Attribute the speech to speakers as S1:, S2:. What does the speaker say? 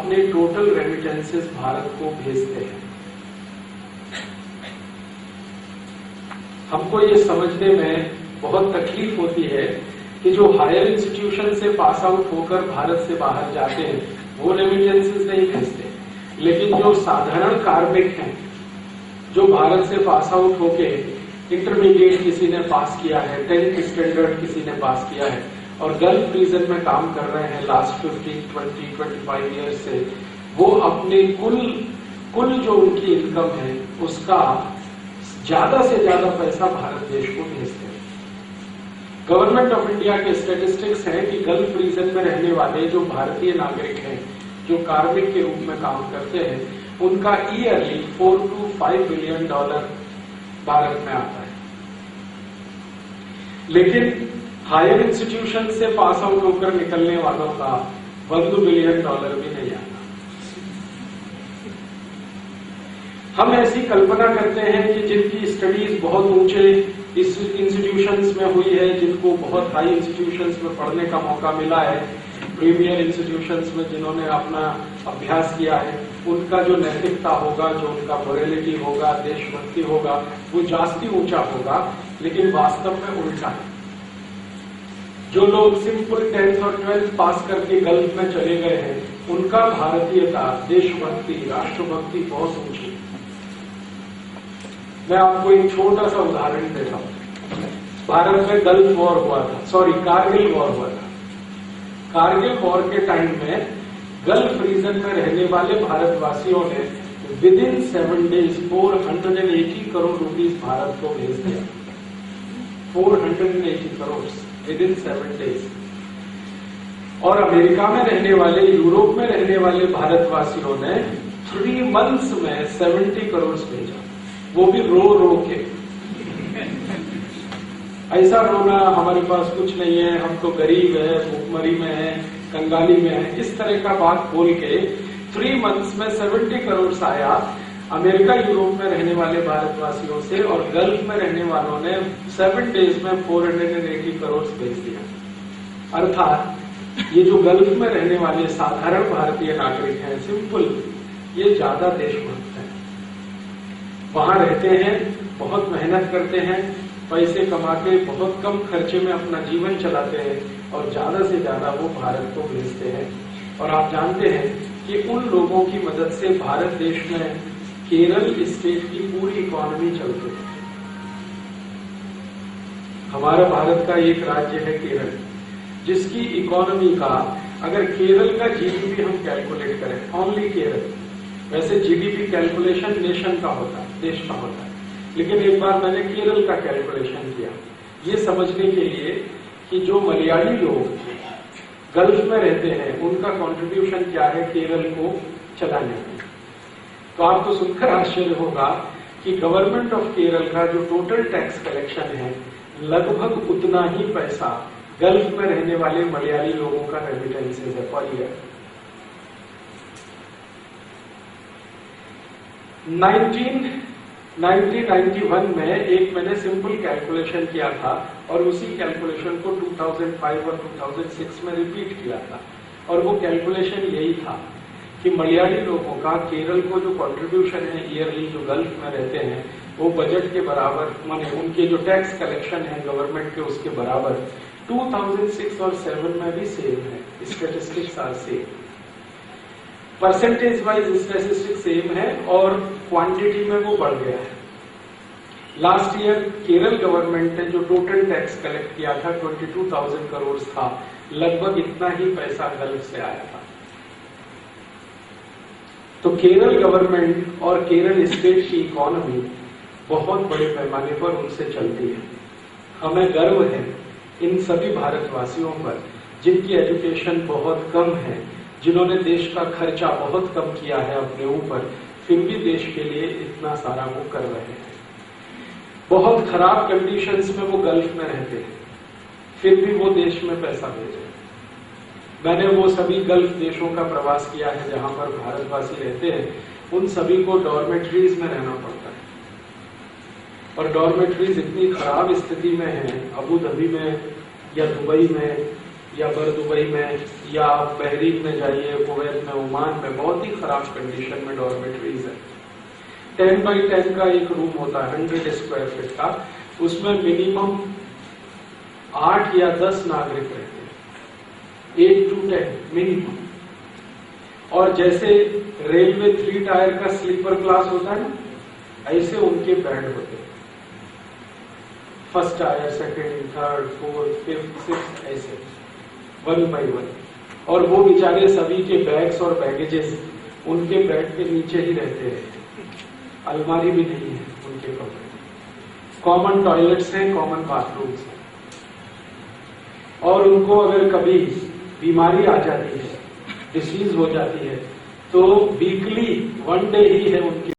S1: अपने total remittances Bharat को भेजते हैं। हमको ये समझने में बहुत तकलीफ होती है कि जो हायर इंस्टीट्यूशन से पास आउट होकर भारत से बाहर जाते हैं वो रेमिटेंसेस नहीं भेजते, लेकिन जो साधारण कार्मिक हैं जो भारत से पास आउट होके इंटरमीडिएट किसी ने पास किया है, 10th स्टैंडर्ड किसी ने पास किया है और गल्फ रीजन में काम कर रहे हैं लास्ट 15, 20, 25 ईयर्स से, वो अपने कुल जो उनकी इनकम है उसका ज्यादा से ज्यादा पैसा भारत देश को भेजते हैं। गवर्नमेंट ऑफ इंडिया के स्टैटिस्टिक्स है कि गल्फ रीजन में रहने वाले जो भारतीय नागरिक हैं जो कार्मिक के रूप में काम करते हैं उनका yearly 4 to 5 billion dollar Bharat में आता है, लेकिन हायर इंस्टीट्यूशन से पास आउट होकर निकलने वालों का 1 बिलियन डॉलर भी नहीं आता। हम ऐसी कल्पना करते हैं कि जिनकी स्टडीज बहुत ऊंचे इंस्टीट्यूशंस में हुई है, जिनको बहुत हाई इंस्टीट्यूशंस में पढ़ने का मौका मिला है, प्रीमियर इंस्टीट्यूशंस में जिन्होंने अपना अभ्यास किया है, उनका जो नैतिकता होगा, जो उनका मोरालिटी होगा, देशभक्ति होगा, वो जास्ती ऊंचा होगा, लेकिन वास्तव में उल्टा है। जो लोग सिंपल 10th और 12th पास करके गल्फ में चले गए हैं उनका भारतीयता, देशभक्ति, राष्ट्रभक्ति बहुत ऊंची है। मैं आपको एक छोटा सा उदाहरण देता हूं। भारत में गल्फ वॉर हुआ था, कारगिल वॉर हुआ था। कारगिल वॉर के टाइम में गल्फ रीजन में रहने वाले भारतवासियों ने with in 7 days 480 crore rupees Bharat को भेज दिया। 480 करोड़ विद इन 7 days। और अमेरिका में रहने वाले, यूरोप में रहने वाले भारतवासियों ने 3 months में 70 करोड़ भेजा, वो भी रो रो के। ऐसा रोना हमारे पास कुछ नहीं है, हम तो गरीब है, भूखमरी में है, कंगाली में है, इस तरह का बात बोल के 3 months में 70 करोड़ आया अमेरिका यूरोप में रहने वाले भारतवासियों से, और गल्फ में रहने वालों ने 7 days में 480 करोड़ भेज दिया। अर्थात ये जो गल्फ में रहने वाले साधारण भारतीय नागरिक हैं, सिंपल, ये ज्यादा देशभक्त हैं। वहां रहते हैं, बहुत मेहनत करते हैं, पैसे कमा के बहुत कम खर्चे में अपना जीवन चलाते हैं और ज्यादा से ज्यादा वो भारत को भेजते हैं। और आप जानते हैं कि उन लोगों की मदद से भारत देश में केरल स्टेट की पूरी इकोनॉमी चलती है। हमारा भारत का एक राज्य है केरल, जिसकी इकोनॉमी का, अगर केरल का जीडीपी हम कैलकुलेट करें, ओनली केरल, वैसे जीडीपी कैलकुलेशन नेशन का होता है, देश का होता है, लेकिन एक बार मैंने केरल का कैलकुलेशन किया ये समझने के लिए कि जो मलयाली लोग गल्फ में रहते हैं उनका कंट्रीब्यूशन क्या है केरल को चलाने में। तो आपको सुनकर आश्चर्य होगा कि गवर्नमेंट ऑफ केरल का जो टोटल टैक्स कलेक्शन है लगभग उतना ही पैसा गल्फ में रहने वाले मलयाली लोगों का रेमिटेंसेज है पर ईयर। 1991 में एक मैंने सिंपल कैलकुलेशन किया था और उसी कैलकुलेशन को 2005 और 2006 में रिपीट किया था, और वो कैलकुलेशन यही था कि मलयाली लोगों का केरल को जो कंट्रीब्यूशन है ईयरली, जो गल्फ में रहते हैं, वो बजट के बराबर, माने उनके जो टैक्स कलेक्शन है गवर्नमेंट के उसके बराबर 2006 और 7 में भी सेम है। Statistics are same, percentage wise statistics same है और क्वांटिटी में वो बढ़ गया है। लास्ट ईयर केरल गवर्नमेंट ने जो टोटल टैक्स कलेक्ट किया था 22,000 करोड़ था, लगभग इतना ही पैसा गल्फ से आया था। तो केरल गवर्नमेंट और केरल स्टेट की इकोनॉमी बहुत बड़े पैमाने पर उनसे चलती है। हमें गर्व है इन सभी भारतवासियों पर जिनकी एजुकेशन बहुत कम है, जिन्होंने देश का खर्चा बहुत कम किया है अपने ऊपर, फिर भी देश के लिए इतना सारा वो कर रहे हैं। बहुत खराब कंडीशंस में वो गल्फ में रहते हैं, फिर भी वो देश में पैसा भेजे। मैंने वो सभी गल्फ देशों का प्रवास किया है जहां पर भारतवासी रहते हैं, उन सभी को डॉर्मेट्रीज में रहना पड़ता है, और डॉर्मेट्रीज इतनी खराब स्थिति में है, अबू धाबी में या दुबई में या दुबई में, या आप बहरीन में जाइए, कुवैत में, ओमान में, बहुत ही खराब कंडीशन में डॉर्मेटरीज है। 10 बाई 10 का एक रूम होता है 100 स्क्वायर फीट का, उसमें मिनिमम 8 या 10 नागरिक रहते हैं, 8 to 10 मिनिमम। और जैसे रेलवे 3 टायर का स्लीपर क्लास होता है ना, ऐसे उनके बेड होते हैं, first tier, second, third, fourth, fifth, sixth, ऐसे 1 by 1। और वो बेचारे सभी के बैग्स और बैगेजेस उनके बेड के नीचे ही रहते हैं, अलमारी भी नहीं है उनके कमरे। कॉमन टॉयलेट्स हैं, कॉमन बाथरूम्स हैं। और उनको अगर कभी बीमारी आ जाती है, डिसीज हो जाती है, तो वीकली 1 डे ही है उनके